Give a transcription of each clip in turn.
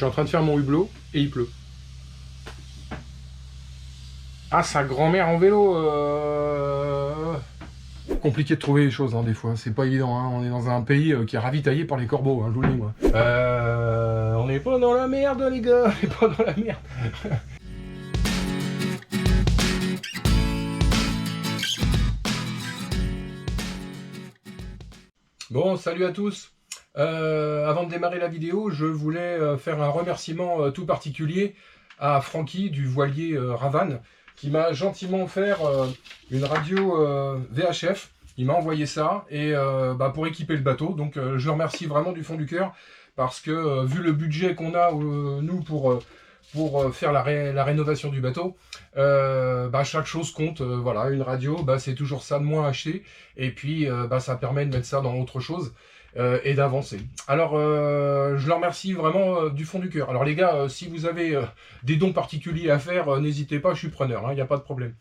suis en train de faire mon hublot et il pleut. Ah, sa grand-mère en vélo. Compliqué de trouver les choses, hein, des fois. C'est pas évident. Hein. On est dans un pays qui est ravitaillé par les corbeaux, hein, je vous le dis, moi. On n'est pas dans la merde, les gars. On n'est pas dans la merde. Bon, salut à tous. Avant de démarrer la vidéo, je voulais faire un remerciement tout particulier à Francky du voilier Ravanne, qui m'a gentiment offert une radio VHF. Il m'a envoyé ça et pour équiper le bateau. Donc je le remercie vraiment du fond du cœur parce que vu le budget qu'on a nous pour faire la rénovation du bateau, chaque chose compte. Voilà, une radio, c'est toujours ça de moins à acheter. Et puis ça permet de mettre ça dans autre chose. Et d'avancer. Alors, je leur remercie vraiment du fond du cœur. Alors les gars, si vous avez des dons particuliers à faire, n'hésitez pas, je suis preneur, il n'y a pas de problème.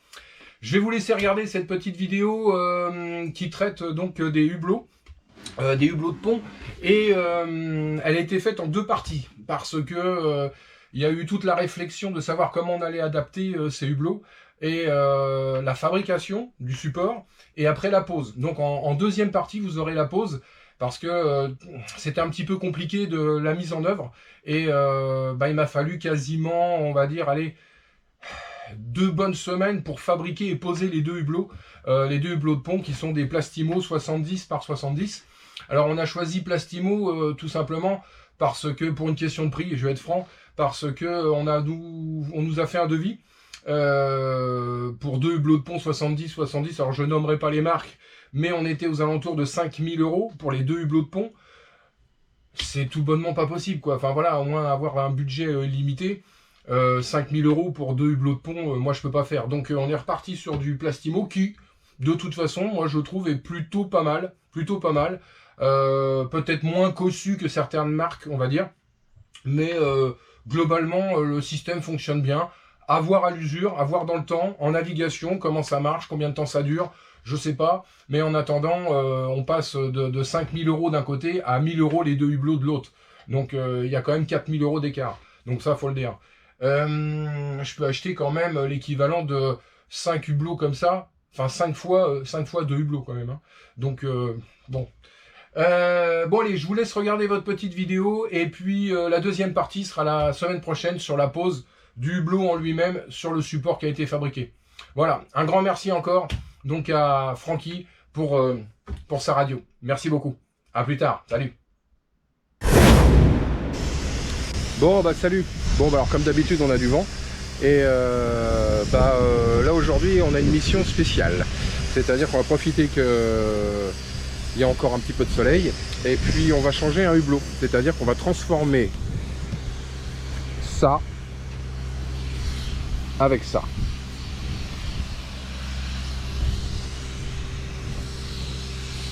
Je vais vous laisser regarder cette petite vidéo qui traite donc des hublots de pont. Et elle a été faite en deux parties, parce que il y a eu toute la réflexion de savoir comment on allait adapter ces hublots, et la fabrication du support, et après la pose. Donc en deuxième partie, vous aurez la pose, parce que c'était un petit peu compliqué de la mise en œuvre, et il m'a fallu quasiment, on va dire, allez, 2 bonnes semaines pour fabriquer et poser les deux hublots de pont qui sont des Plastimo 70 par 70. Alors on a choisi Plastimo tout simplement parce que, pour une question de prix, et je vais être franc, parce que on nous a fait un devis pour 2 hublots de pont 70. Alors je nommerai pas les marques, mais on était aux alentours de 5000 € pour les 2 hublots de pont. C'est tout bonnement pas possible, quoi. Enfin voilà, au moins avoir un budget limité. 5000 € pour 2 hublots de pont, moi je peux pas faire. Donc on est reparti sur du Plastimo qui, de toute façon, moi je trouve est plutôt pas mal. Peut-être moins cossu que certaines marques, on va dire. Mais globalement, le système fonctionne bien. À voir à l'usure, à voir dans le temps, en navigation, comment ça marche, combien de temps ça dure. Je sais pas, mais en attendant, on passe de 5000 € d'un côté à 1000 € les 2 hublots de l'autre. Donc il y a quand même 4000 € d'écart. Donc ça, faut le dire. Je peux acheter quand même l'équivalent de 5 hublots comme ça. Enfin 5 fois 2 hublots quand même. Hein. Donc bon. Bon allez, je vous laisse regarder votre petite vidéo. Et puis la deuxième partie sera la semaine prochaine sur la pose du hublot en lui-même sur le support qui a été fabriqué. Voilà, un grand merci encore donc à Francky pour sa radio. Merci beaucoup. À plus tard. Salut. Bon salut. Bon alors comme d'habitude on a du vent. Et là aujourd'hui on a une mission spéciale. C'est-à-dire qu'on va profiter qu'il y a encore un petit peu de soleil. Et puis on va changer un hublot. C'est-à-dire qu'on va transformer ça avec ça.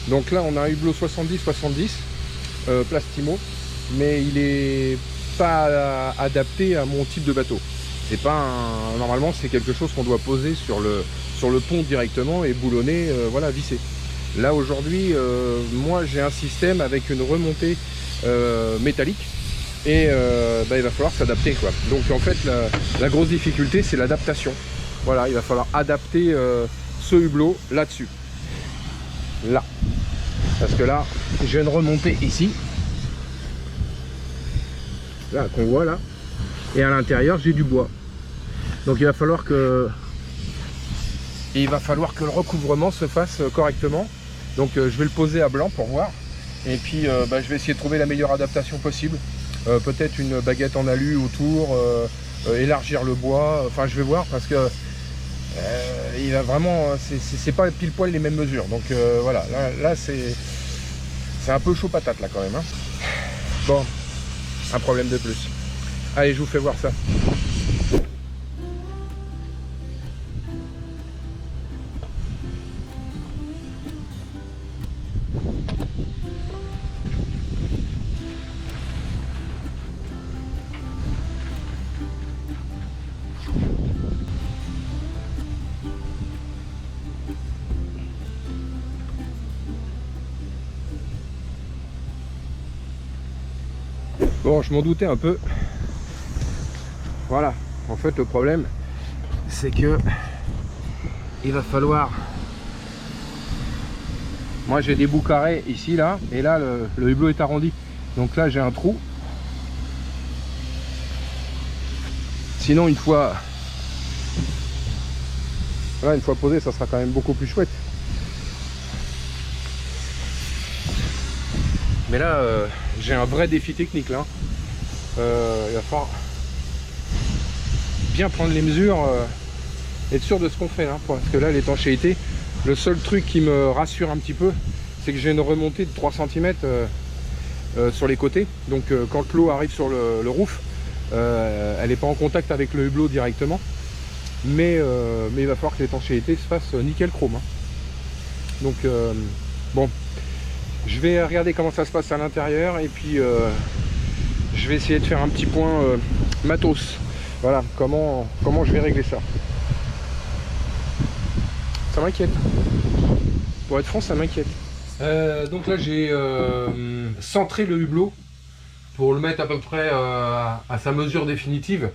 Donc là on a un hublot 70-70 Plastimo, mais il est pas adapté à mon type de bateau. C'est pas normalement c'est quelque chose qu'on doit poser sur le pont directement et boulonner, voilà, visser. Là aujourd'hui moi j'ai un système avec une remontée métallique. Et il va falloir s'adapter, quoi. Donc en fait la grosse difficulté c'est l'adaptation. Voilà, il va falloir adapter ce hublot là-dessus. Là. Parce que là, j'ai une remontée ici. Là, qu'on voit là. Et à l'intérieur j'ai du bois. Donc il va falloir que le recouvrement se fasse correctement. Donc je vais le poser à blanc pour voir. Et puis je vais essayer de trouver la meilleure adaptation possible. Peut-être une baguette en alu autour, élargir le bois, enfin je vais voir parce que il a vraiment, c'est pas pile poil les mêmes mesures, donc voilà, là c'est un peu chaud patate là quand même, hein. Bon, un problème de plus. Allez, je vous fais voir ça. Bon, je m'en doutais un peu. voilà, en fait le problème c'est que il va falloir, moi j'ai des bouts carrés ici là, et là le hublot est arrondi, donc là j'ai un trou. Sinon une fois posé, ça sera quand même beaucoup plus chouette. Mais là j'ai un vrai défi technique là. Il va falloir bien prendre les mesures, être sûr de ce qu'on fait là, parce que là l'étanchéité, le seul truc qui me rassure un petit peu, c'est que j'ai une remontée de 3 cm sur les côtés. Donc quand l'eau arrive sur le roof, elle n'est pas en contact avec le hublot directement, mais il va falloir que l'étanchéité se fasse nickel chrome, hein. Donc bon, je vais regarder comment ça se passe à l'intérieur, et puis je vais essayer de faire un petit point matos. Voilà, comment je vais régler ça. Ça m'inquiète. Pour être franc, ça m'inquiète. Donc là, j'ai centré le hublot pour le mettre à peu près à sa mesure définitive.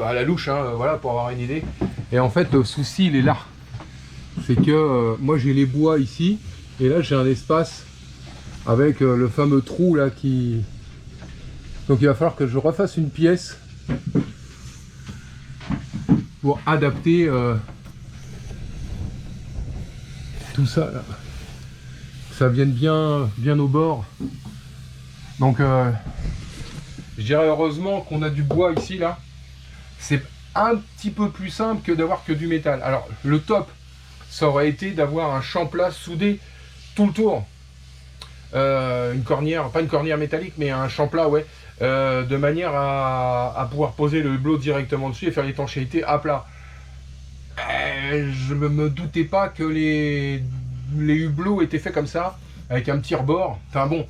À la louche, hein, voilà, pour avoir une idée. Et en fait, le souci, il est là. C'est que moi, j'ai les bois ici. Et là, j'ai un espace avec le fameux trou là qui... Donc il va falloir que je refasse une pièce pour adapter tout ça là. Ça vienne bien au bord. Donc je dirais heureusement qu'on a du bois ici là. C'est un petit peu plus simple que d'avoir que du métal. Alors le top, ça aurait été d'avoir un champ-plat soudé tout le tour. Une cornière, pas une cornière métallique, mais un champ-plat, ouais. De manière à pouvoir poser le hublot directement dessus et faire l'étanchéité à plat. Je me doutais pas que les hublots étaient faits comme ça, avec un petit rebord. Enfin bon,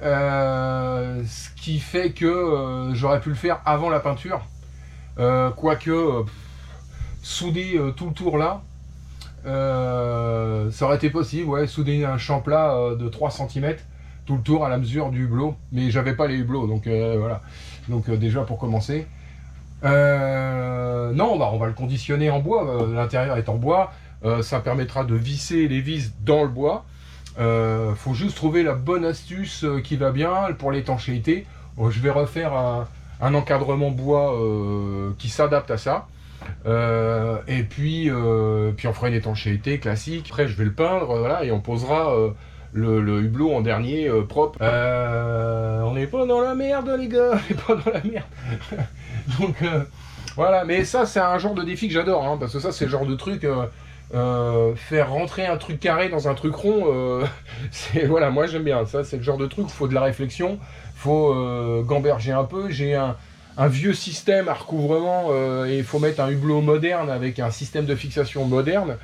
ce qui fait que j'aurais pu le faire avant la peinture. Quoique, souder tout le tour là, ça aurait été possible, ouais, souder un champ plat de 3 cm tout le tour à la mesure du hublot, mais j'avais pas les hublots, donc voilà. Donc déjà pour commencer, non, bah, on va le conditionner en bois, l'intérieur est en bois, ça permettra de visser les vis dans le bois. Faut juste trouver la bonne astuce qui va bien pour l'étanchéité. Je vais refaire un encadrement bois qui s'adapte à ça. Et puis on fera une étanchéité classique. Après je vais le peindre, voilà, et on posera le hublot en dernier propre. On n'est pas dans la merde les gars, on n'est pas dans la merde. Donc voilà, mais ça c'est un genre de défi que j'adore, hein, parce que ça c'est le genre de truc, faire rentrer un truc carré dans un truc rond, voilà, moi j'aime bien, ça c'est le genre de truc où il faut de la réflexion, il faut gamberger un peu. J'ai un vieux système à recouvrement et il faut mettre un hublot moderne avec un système de fixation moderne.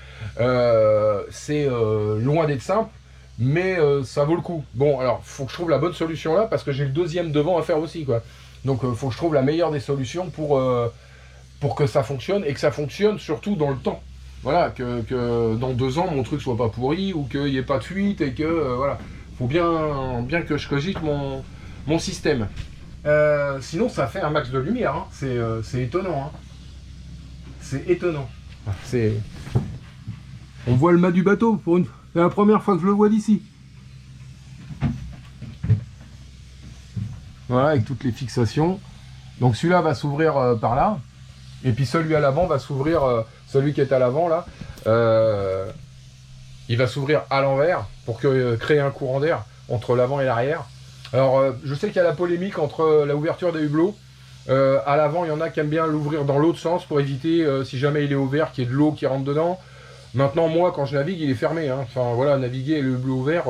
C'est loin d'être simple, mais ça vaut le coup. Bon, alors faut que je trouve la bonne solution là, parce que j'ai le deuxième devant à faire aussi, quoi. Donc faut que je trouve la meilleure des solutions pour que ça fonctionne, et que ça fonctionne surtout dans le temps. Voilà, que dans 2 ans mon truc soit pas pourri, ou qu'il n'y ait pas de fuite, et que voilà, faut bien que je cogite mon système. Sinon ça fait un max de lumière, hein. C'est étonnant, hein. C'est étonnant. On voit le mât du bateau, c'est la première fois que je le vois d'ici. Voilà, avec toutes les fixations. Donc celui-là va s'ouvrir par là, et puis celui à l'avant va s'ouvrir, celui qui est à l'avant là, il va s'ouvrir à l'envers pour créer un courant d'air entre l'avant et l'arrière. Alors je sais qu'il y a la polémique entre la ouverture des hublots. À l'avant, il y en a qui aiment bien l'ouvrir dans l'autre sens pour éviter, si jamais il est ouvert, qu'il y ait de l'eau qui rentre dedans. Maintenant, moi, quand je navigue, il est fermé, hein. Enfin voilà, naviguer le hublot ouvert,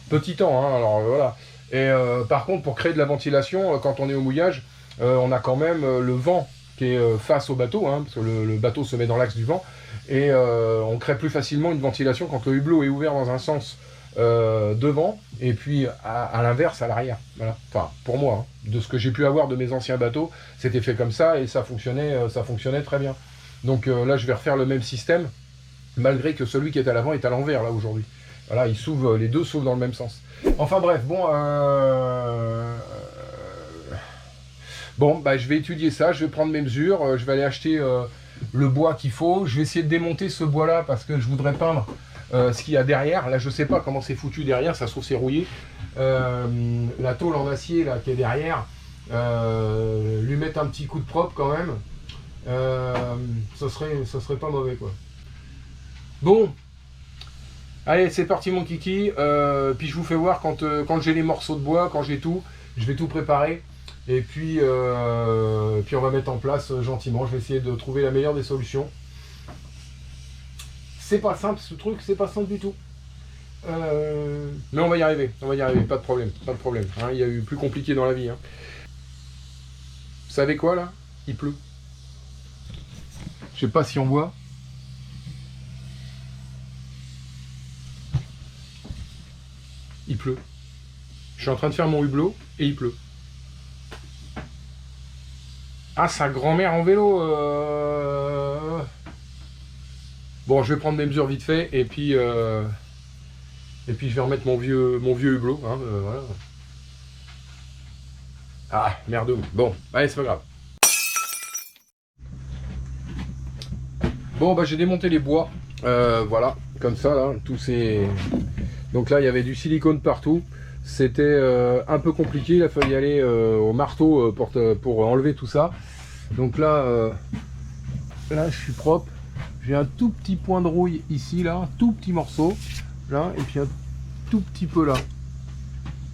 petit temps, hein. Alors voilà. Et par contre, pour créer de la ventilation, quand on est au mouillage, on a quand même le vent qui est face au bateau, hein, parce que le bateau se met dans l'axe du vent, et on crée plus facilement une ventilation quand le hublot est ouvert dans un sens devant, et puis à l'inverse à l'arrière. Voilà. Enfin, pour moi, hein, de ce que j'ai pu avoir de mes anciens bateaux, c'était fait comme ça, et ça fonctionnait très bien. Donc là, je vais refaire le même système, malgré que celui qui est à l'avant est à l'envers là aujourd'hui. Voilà, les deux s'ouvrent dans le même sens. Enfin bref, bon, Bon, bah, je vais étudier ça, je vais prendre mes mesures, je vais aller acheter le bois qu'il faut. Je vais essayer de démonter ce bois-là parce que je voudrais peindre ce qu'il y a derrière. Là, je sais pas comment c'est foutu derrière, ça se trouve c'est rouillé. La tôle en acier là qui est derrière, lui mettre un petit coup de propre quand même, ça serait pas mauvais quoi. Bon, allez, c'est parti mon kiki. Puis je vous fais voir quand j'ai les morceaux de bois, quand j'ai tout, je vais tout préparer. Et puis on va mettre en place gentiment. Je vais essayer de trouver la meilleure des solutions. C'est pas simple ce truc, c'est pas simple du tout. Mais on va y arriver, pas de problème, pas de problème. Hein, il y a eu plus compliqué dans la vie. Hein. Vous savez quoi là? Il pleut. Je sais pas si on voit. Il pleut. Je suis en train de faire mon hublot et il pleut. Ah, sa grand-mère en vélo. Bon, je vais prendre mes mesures vite fait et puis je vais remettre mon vieux hublot. Hein, voilà. Ah, merde. Bon, allez, c'est pas grave. Bon, bah j'ai démonté les bois. Voilà, comme ça, là, tous ces... Donc là, il y avait du silicone partout. C'était un peu compliqué. Il a fallu y aller au marteau pour enlever tout ça. Donc là, je suis propre. J'ai un tout petit point de rouille ici, là, un tout petit morceau. Là, et puis un tout petit peu là.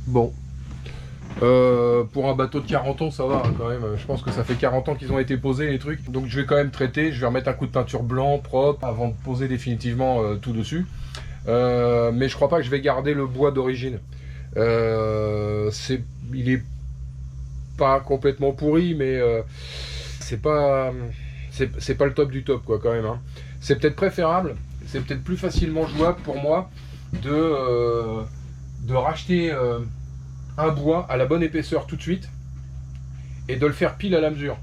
Bon. Pour un bateau de 40 ans, ça va hein, quand même. Je pense que ça fait 40 ans qu'ils ont été posés les trucs. Donc je vais quand même traiter. Je vais remettre un coup de peinture blanc, propre, avant de poser définitivement tout dessus. Mais je crois pas que je vais garder le bois d'origine. Il est pas complètement pourri, mais c'est pas le top du top quoi quand même. Hein. C'est peut-être préférable, c'est peut-être plus facilement jouable pour moi de racheter un bois à la bonne épaisseur tout de suite et de le faire pile à la mesure.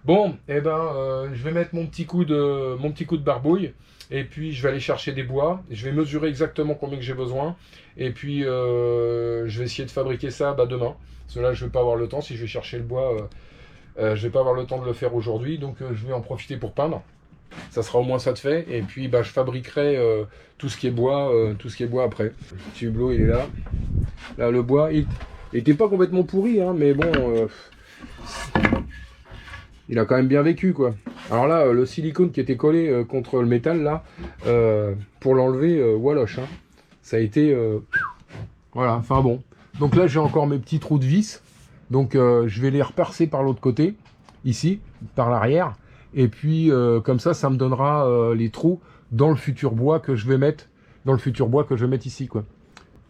Bon, et je vais mettre mon petit coup de barbouille et puis je vais aller chercher des bois. Je vais mesurer exactement combien que j'ai besoin et puis je vais essayer de fabriquer ça demain. Parce que là, je vais pas avoir le temps. Si je vais chercher le bois, je vais pas avoir le temps de le faire aujourd'hui, donc je vais en profiter pour peindre. Ça sera au moins ça de fait. Et puis je fabriquerai tout ce qui est bois, après. Le petit hublot, il est là. Là, le bois, il était pas complètement pourri, hein, mais bon. Il a quand même bien vécu quoi. Alors là, le silicone qui était collé contre le métal là, pour l'enlever, waloche. Hein. Ça a été... voilà, enfin bon. Donc là, j'ai encore mes petits trous de vis. Donc je vais les repercer par l'autre côté, ici, par l'arrière. Et puis comme ça me donnera les trous dans le futur bois que je vais mettre, ici quoi.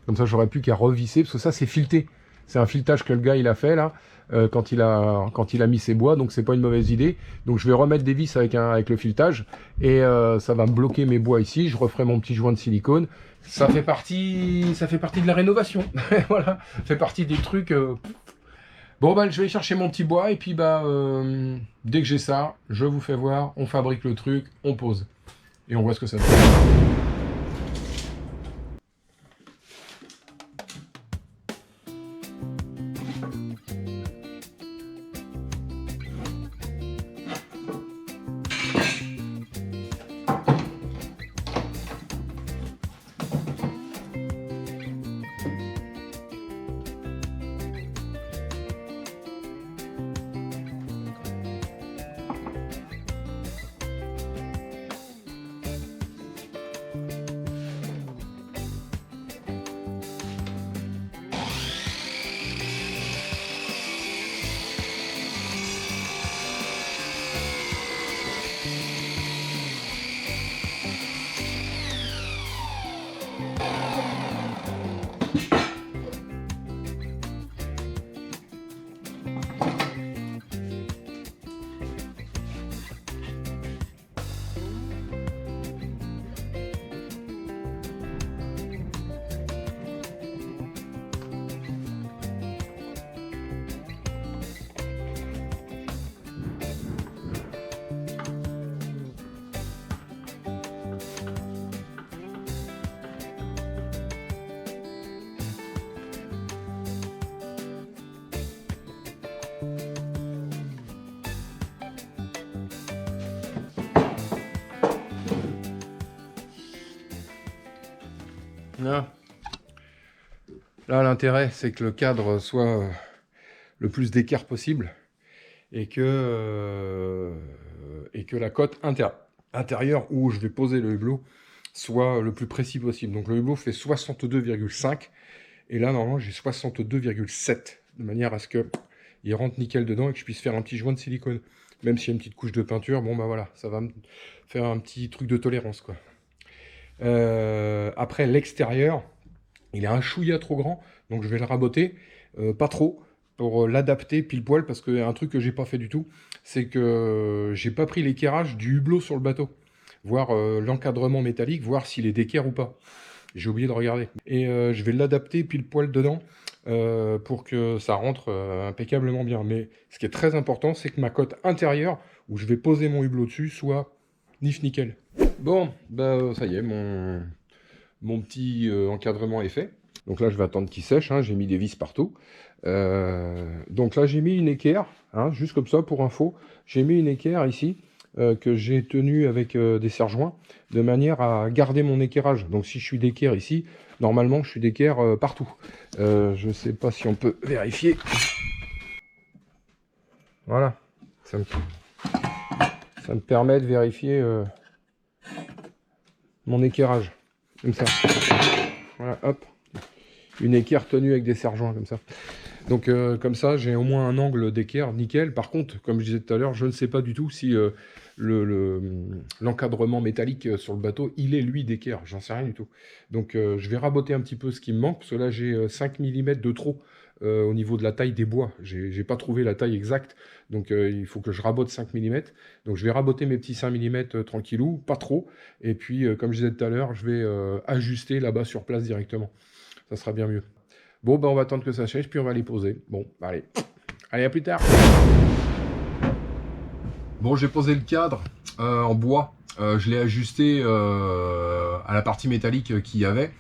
Comme ça, j'aurai plus qu'à revisser, parce que ça, c'est fileté. C'est un filetage que le gars il a fait là. Quand il a mis ses bois, donc c'est pas une mauvaise idée. Donc je vais remettre des vis avec le filetage et ça va me bloquer mes bois ici. Je referai mon petit joint de silicone. Ça fait partie de la rénovation. Voilà, ça fait partie des trucs. Bon je vais chercher mon petit bois et puis dès que j'ai ça, je vous fais voir. On fabrique le truc, on pose et on voit ce que ça fait. Là, l'intérêt, c'est que le cadre soit le plus d'équerre possible et que la cote intérieure où je vais poser le hublot soit le plus précis possible. Donc le hublot fait 62,5 et là, normalement, j'ai 62,7 de manière à ce qu'il rentre nickel dedans et que je puisse faire un petit joint de silicone. Même s'il y a une petite couche de peinture, bon bah voilà, ça va me faire un petit truc de tolérance, quoi. Après, l'extérieur, il est un chouïa trop grand, donc je vais le raboter, pas trop, pour l'adapter pile poil, parce qu'un truc que j'ai pas fait du tout, c'est que j'ai pas pris l'équerrage du hublot sur le bateau, voir l'encadrement métallique, voir s'il est d'équerre ou pas. J'ai oublié de regarder. Et je vais l'adapter pile poil dedans, pour que ça rentre impeccablement bien. Mais ce qui est très important, c'est que ma cote intérieure, où je vais poser mon hublot dessus, soit nif nickel. Bon, bah ça y est, mon petit encadrement est fait. Donc là, je vais attendre qu'il sèche, hein, j'ai mis des vis partout. Donc là, j'ai mis une équerre, hein, juste comme ça, pour info. J'ai mis une équerre ici, que j'ai tenue avec des serre-joints, de manière à garder mon équerrage. Donc si je suis d'équerre ici, normalement, je suis d'équerre partout. Je ne sais pas si on peut vérifier. Voilà, ça me permet de vérifier mon équerrage, comme ça. Voilà, hop. Une équerre tenue avec des serre-joints, comme ça. Donc comme ça, j'ai au moins un angle d'équerre nickel. Par contre, comme je disais tout à l'heure, je ne sais pas du tout si l'encadrement métallique sur le bateau, il est lui d'équerre. J'en sais rien du tout. Donc je vais raboter un petit peu ce qui me manque, parce que là j'ai 5 mm de trop au niveau de la taille des bois. J'ai pas trouvé la taille exacte, donc il faut que je rabote 5 mm. Donc je vais raboter mes petits 5 mm tranquillou, pas trop. Et puis comme je disais tout à l'heure, je vais ajuster là-bas sur place directement. Ça sera bien mieux. Bon, ben on va attendre que ça sèche, puis on va les poser. Bon, allez. Allez, à plus tard. Bon, j'ai posé le cadre en bois. Je l'ai ajusté à la partie métallique qu'il y avait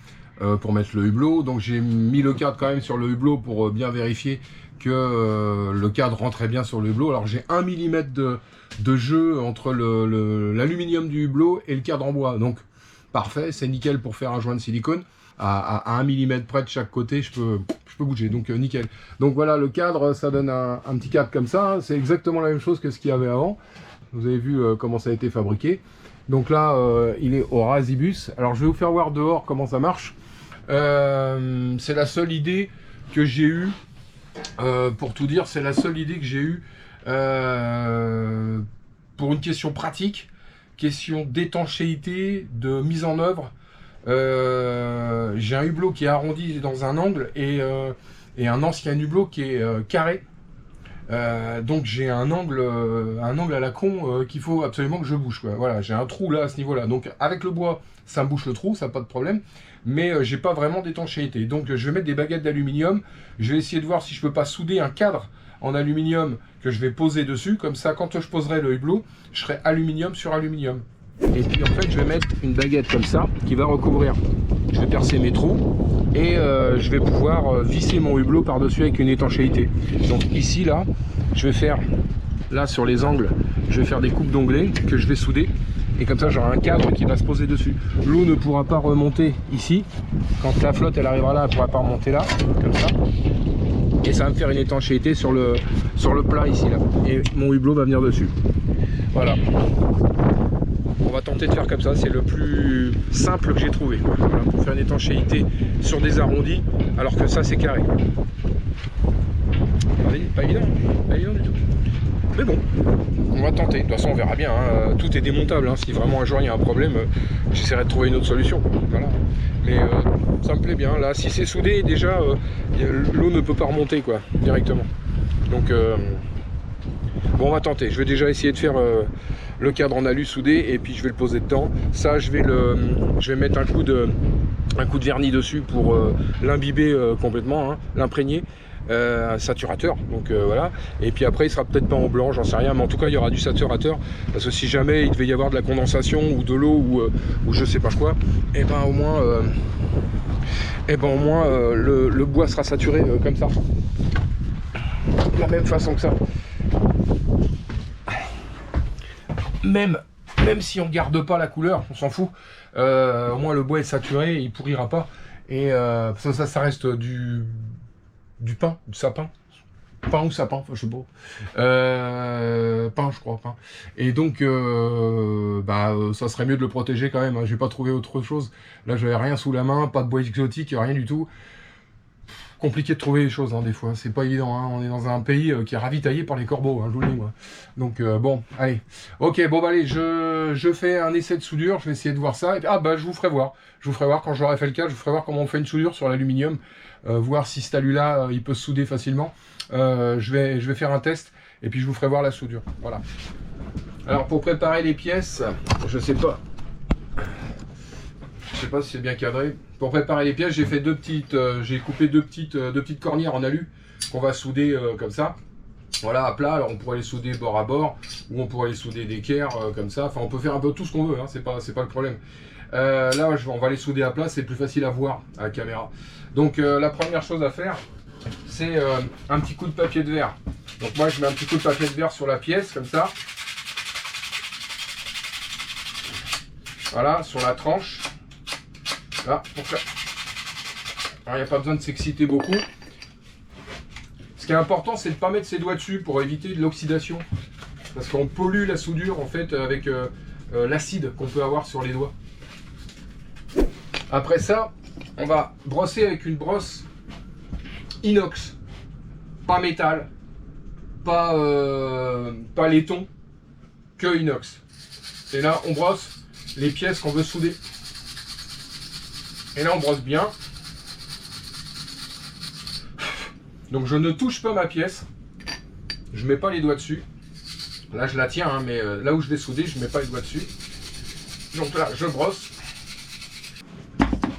pour mettre le hublot. Donc j'ai mis le cadre quand même sur le hublot pour bien vérifier que le cadre rentrait bien sur le hublot. Alors j'ai 1 mm de jeu entre l'aluminium du hublot et le cadre en bois. Donc parfait, c'est nickel pour faire un joint de silicone. À 1 mm près de chaque côté, je peux bouger, donc nickel. Donc voilà, le cadre, ça donne un petit cadre comme ça, c'est exactement la même chose que ce qu'il y avait avant. Vous avez vu comment ça a été fabriqué. Donc là, il est au Rasibus. Alors je vais vous faire voir dehors comment ça marche. C'est la seule idée que j'ai eue, pour tout dire, c'est la seule idée que j'ai eue pour une question pratique, question d'étanchéité, de mise en œuvre. J'ai un hublot qui est arrondi dans un angle et un ancien hublot qui est carré. Donc j'ai un angle à la con qu'il faut absolument que je bouge, quoi. Voilà, j'ai un trou là à ce niveau-là. Donc avec le bois, ça me bouche le trou, ça pas de problème. Mais j'ai pas vraiment d'étanchéité. Donc je vais mettre des baguettes d'aluminium. Je vais essayer de voir si je peux pas souder un cadre en aluminium que je vais poser dessus. Comme ça, quand je poserai le hublot, je serai aluminium sur aluminium. Et puis en fait je vais mettre une baguette comme ça qui va recouvrir. Je vais percer mes trous et je vais pouvoir visser mon hublot par dessus avec une étanchéité. Donc ici là, je vais faire là sur les angles, je vais faire des coupes d'onglets que je vais souder et comme ça j'aurai un cadre qui va se poser dessus. L'eau ne pourra pas remonter ici. Quand la flotte elle arrivera là, elle ne pourra pas remonter là, comme ça. Et ça va me faire une étanchéité sur le plat ici là. Et mon hublot va venir dessus. Voilà. On va tenter de faire comme ça, c'est le plus simple que j'ai trouvé. Voilà, pour faire une étanchéité sur des arrondis, alors que ça c'est carré. Pas évident du tout. Mais bon, on va tenter. De toute façon, on verra bien. Hein. Tout est démontable. Hein. Si vraiment un jour il y a un problème, j'essaierai de trouver une autre solution. Voilà. Mais ça me plaît bien. Là, si c'est soudé, déjà, l'eau ne peut pas remonter, quoi, directement. Donc, bon, on va tenter. Je vais déjà essayer de faire le cadre en alu soudé et puis je vais le poser dedans. Ça, je vais mettre un coup de vernis dessus pour l'imbiber complètement, hein, l'imprégner. Saturateur, donc voilà, et puis après il sera peut-être pas en blanc, j'en sais rien, mais en tout cas il y aura du saturateur, parce que si jamais il devait y avoir de la condensation ou de l'eau ou je sais pas quoi, et ben au moins le bois sera saturé comme ça, de la même façon que ça. Même si on garde pas la couleur, on s'en fout, au moins le bois est saturé, il pourrira pas. Et ça reste du pain, du sapin. Pain ou sapin, enfin, je sais pas. Pain, je crois, pain. Et donc, ça serait mieux de le protéger quand même. Hein. J'ai pas trouvé autre chose. Là, j'avais rien sous la main, pas de bois exotique, rien du tout. Compliqué de trouver les choses, hein, des fois. C'est pas évident. Hein. On est dans un pays qui est ravitaillé par les corbeaux, hein, je vous le dis, moi. Donc, bon, allez. Ok, bon, bah, allez, je fais un essai de soudure. Je vais essayer de voir ça. Et, je vous ferai voir. Je vous ferai voir quand j'aurai fait le cas. Je vous ferai voir comment on fait une soudure sur l'aluminium. Voir si cet alu-là, il peut se souder facilement. Je vais faire un test et puis je vous ferai voir la soudure. Voilà. Alors pour préparer les pièces, je sais pas si c'est bien cadré. Pour préparer les pièces, j'ai fait j'ai coupé deux petites cornières en alu qu'on va souder comme ça. Voilà, à plat. Alors on pourrait les souder bord à bord ou on pourrait les souder d'équerre comme ça. Enfin, on peut faire un peu tout ce qu'on veut. Hein, c'est pas le problème. Là, on va les souder à plat. C'est plus facile à voir à la caméra. Donc la première chose à faire, c'est un petit coup de papier de verre. Donc moi je mets un petit coup de papier de verre sur la pièce comme ça. Voilà, sur la tranche. Là, pour faire. Alors il n'y a pas besoin de s'exciter beaucoup. Ce qui est important, c'est de ne pas mettre ses doigts dessus pour éviter de l'oxydation. Parce qu'on pollue la soudure en fait avec l'acide qu'on peut avoir sur les doigts. Après ça, on va brosser avec une brosse inox, pas métal, pas laiton, que inox. Et là, on brosse les pièces qu'on veut souder. Et là, on brosse bien. Donc, je ne touche pas ma pièce. Je mets pas les doigts dessus. Là, je la tiens, hein, mais là où je vais souder, je mets pas les doigts dessus. Donc là, je brosse.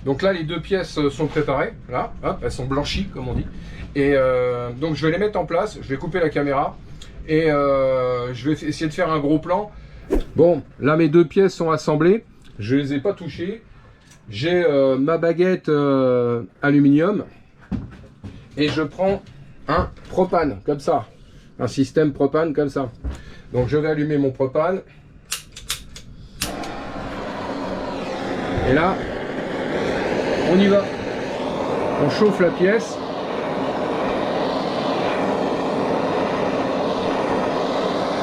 Donc là, les deux pièces sont préparées. Là, hop, elles sont blanchies, comme on dit. Et donc, je vais les mettre en place. Je vais couper la caméra. Et je vais essayer de faire un gros plan. Bon, là, mes deux pièces sont assemblées. Je ne les ai pas touchées. J'ai ma baguette aluminium. Et je prends un propane, comme ça. Un système propane, comme ça. Donc, je vais allumer mon propane. Et là, on y va. On chauffe la pièce.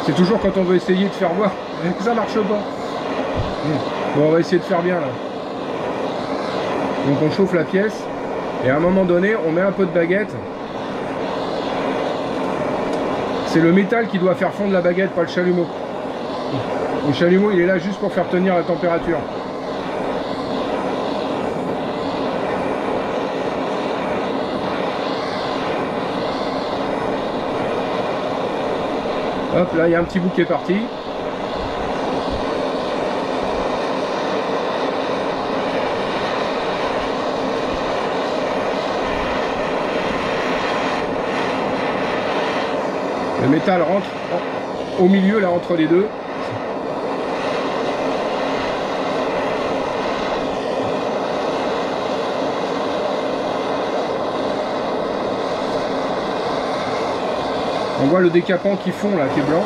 C'est toujours quand on veut essayer de faire voir que ça marche pas. Bon, on va essayer de faire bien là. Donc on chauffe la pièce et à un moment donné, on met un peu de baguette. C'est le métal qui doit faire fondre la baguette, pas le chalumeau. Le chalumeau, il est là juste pour faire tenir la température. Hop, là, il y a un petit bout qui est parti. Le métal rentre au milieu, là, entre les deux. On voit le décapant qui fond là, qui est blanc.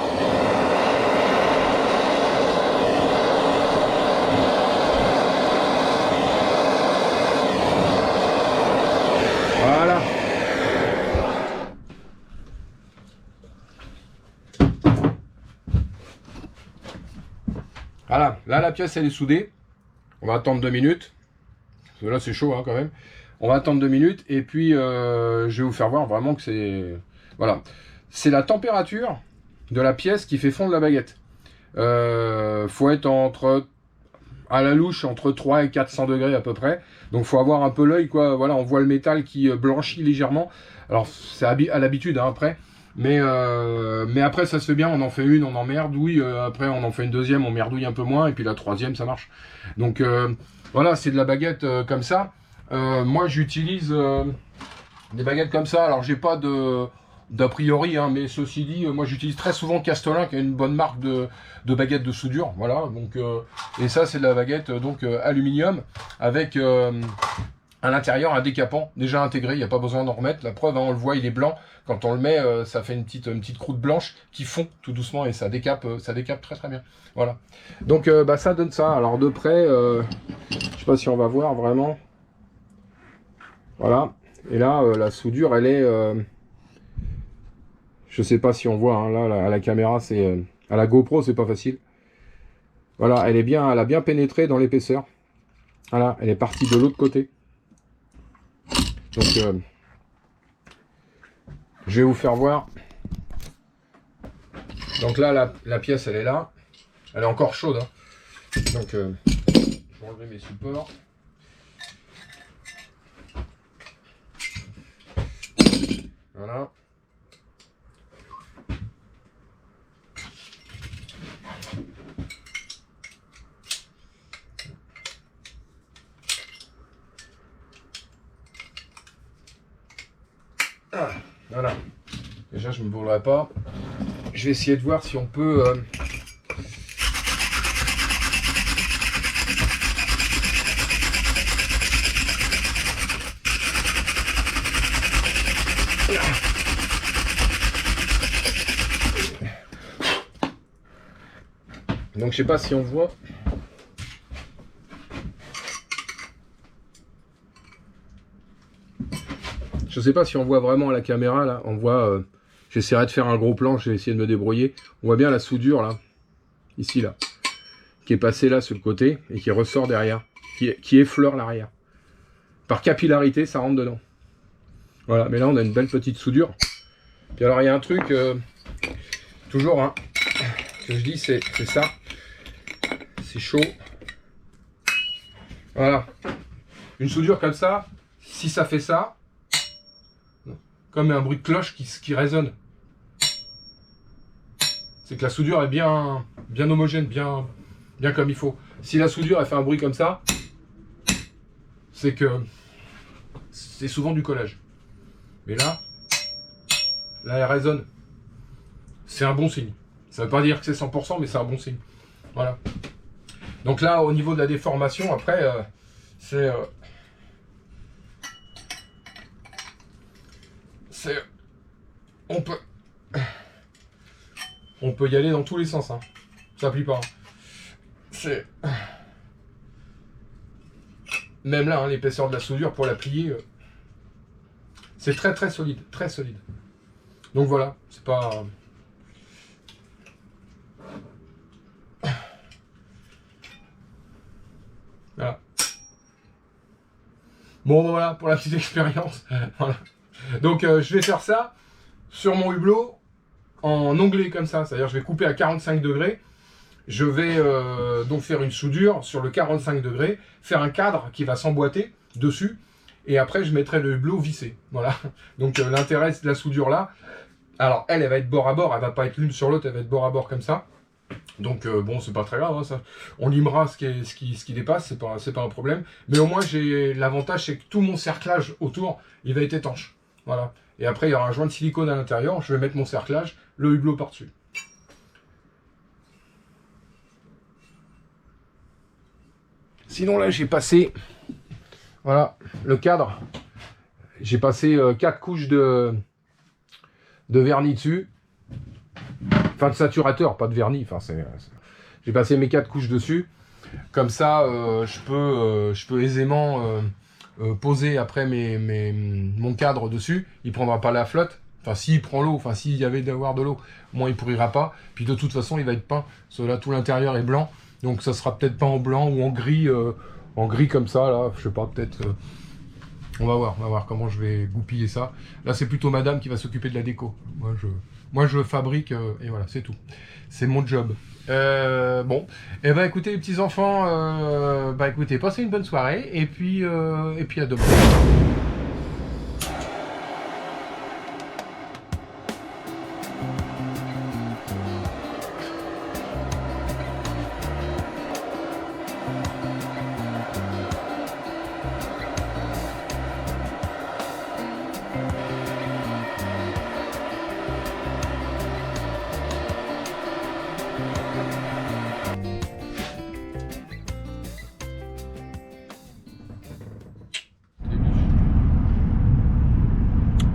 Voilà. Voilà, là la pièce elle est soudée. On va attendre 2 minutes. Parce que là c'est chaud hein, quand même. On va attendre 2 minutes et puis je vais vous faire voir vraiment que c'est... Voilà. C'est la température de la pièce qui fait fondre la baguette. Faut être à la louche entre 3 et 400 degrés à peu près. Donc faut avoir un peu l'œil quoi. Voilà, on voit le métal qui blanchit légèrement. Alors c'est à l'habitude hein, après. Mais après ça se fait bien, on en fait une, on en merdouille. Après on en fait une deuxième, on merdouille un peu moins. Et puis la troisième ça marche. Donc voilà, c'est de la baguette comme ça. Moi j'utilise des baguettes comme ça. Alors j'ai pas d'a priori, hein, mais ceci dit, moi j'utilise très souvent Castolin qui a une bonne marque de baguettes de soudure, voilà. Donc et ça c'est de la baguette donc aluminium avec à l'intérieur un décapant déjà intégré, il n'y a pas besoin d'en remettre. La preuve, hein, on le voit, il est blanc. Quand on le met, ça fait une petite croûte blanche qui fond tout doucement et ça décape très très bien. Voilà. Donc ça donne ça. Alors de près, je sais pas si on va voir vraiment. Voilà. Et là, la soudure, elle est... je sais pas si on voit, hein, là, à la caméra, c'est... à la GoPro, c'est pas facile. Voilà, elle a bien pénétré dans l'épaisseur. Voilà, elle est partie de l'autre côté. Donc, je vais vous faire voir. Donc là, la pièce, elle est là. Elle est encore chaude. Hein. Donc, je vais enlever mes supports. Voilà. Ah, voilà. Déjà, je ne me brûlerai pas. Je vais essayer de voir si on peut... Donc, je sais pas si on voit... Je sais pas si on voit vraiment à la caméra, là. On voit... j'essaierai de faire un gros plan, je vais essayer de me débrouiller. On voit bien la soudure, là. Ici, là. Qui est passée là, sur le côté, et qui ressort derrière. Qui effleure l'arrière. Par capillarité, ça rentre dedans. Voilà, mais là, on a une belle petite soudure. Puis alors, il y a un truc... toujours, hein, que je dis, c'est ça. C'est chaud. Voilà. Une soudure comme ça, si ça fait ça... comme un bruit de cloche qui résonne. C'est que la soudure est bien homogène, bien comme il faut. Si la soudure elle fait un bruit comme ça, c'est que c'est souvent du collage. Mais là elle résonne. C'est un bon signe. Ça ne veut pas dire que c'est 100%, mais c'est un bon signe. Voilà. Donc là, au niveau de la déformation, après, c'est... on peut y aller dans tous les sens, hein. Ça plie pas, hein. Même là, hein, l'épaisseur de la soudure pour la plier, c'est très solide, très solide. Donc voilà, c'est pas... Voilà. Bon, voilà, pour la petite expérience. Voilà. Donc je vais faire ça sur mon hublot en onglet comme ça, c'est-à-dire je vais couper à 45 degrés, je vais donc faire une soudure sur le 45 degrés, faire un cadre qui va s'emboîter dessus, et après je mettrai le hublot vissé, voilà. Donc l'intérêt de la soudure là, alors elle va être bord à bord, elle va pas être l'une sur l'autre, elle va être bord à bord comme ça. Donc bon, c'est pas très grave, hein, ça. On limera ce qui dépasse, c'est pas un problème. Mais au moins, j'ai l'avantage, c'est que tout mon cerclage autour, il va être étanche. Voilà. Et après, il y aura un joint de silicone à l'intérieur. Je vais mettre mon cerclage, le hublot par-dessus. Sinon, là, j'ai passé... Voilà, le cadre. J'ai passé 4 couches de vernis dessus. Enfin, de saturateur, pas de vernis. Enfin, j'ai passé mes 4 couches dessus. Comme ça, je peux aisément poser après mon cadre dessus. Il ne prendra pas la flotte. Enfin, s'il prend l'eau, enfin, s'il y avait d'avoir de l'eau, moi, il ne pourrira pas. Puis de toute façon, il va être peint. Parce que là, tout l'intérieur est blanc. Donc, ça sera peut-être pas en blanc ou en gris comme ça. Là, je sais pas, peut-être... on va voir comment je vais goupiller ça. Là, c'est plutôt madame qui va s'occuper de la déco. Moi, je fabrique et voilà, c'est tout. C'est mon job. Bon, et ben écoutez les petits enfants, écoutez, passez une bonne soirée et puis à demain.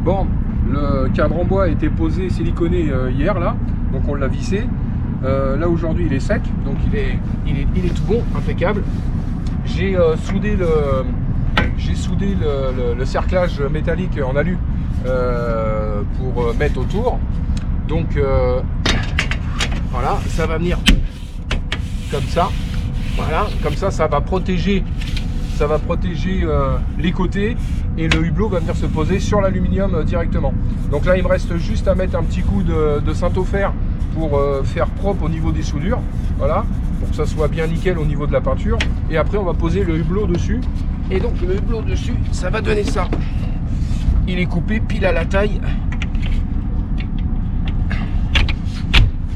Bon, le cadre en bois a été posé, siliconé hier là, donc on l'a vissé. Là aujourd'hui il est sec, donc il est tout bon, impeccable. J'ai soudé j'ai soudé le cerclage métallique en alu pour mettre autour. Donc voilà, ça va venir comme ça. Voilà, comme ça va protéger, les côtés, et le hublot va venir se poser sur l'aluminium directement. Donc là, il me reste juste à mettre un petit coup de Saint-Ofer pour faire propre au niveau des soudures. Voilà, pour que ça soit bien nickel au niveau de la peinture. Et après, on va poser le hublot dessus. Et donc le hublot dessus, ça va donner ça. Il est coupé pile à la taille.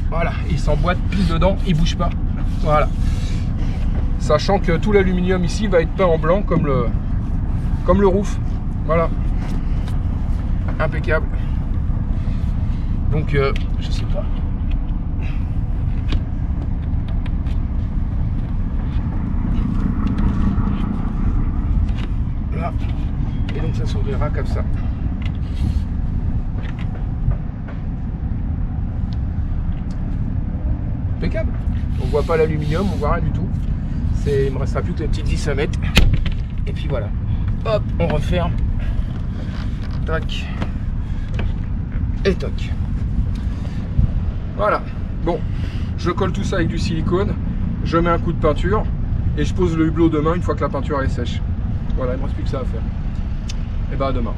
Voilà, il s'emboîte pile dedans, il bouge pas. Voilà. Sachant que tout l'aluminium ici va être peint en blanc comme le roof. Voilà. Impeccable. Donc je sais pas. Là. Et donc ça s'ouvrira comme ça. Impeccable. On voit pas l'aluminium, on voit rien du tout. Il me restera plus que les petites vis à mettre. Et puis voilà. Hop, on referme. Tac. Et toc. Voilà. Bon, je colle tout ça avec du silicone. Je mets un coup de peinture. Et je pose le hublot demain une fois que la peinture est sèche. Voilà, il ne me reste plus que ça à faire. Et bah à demain.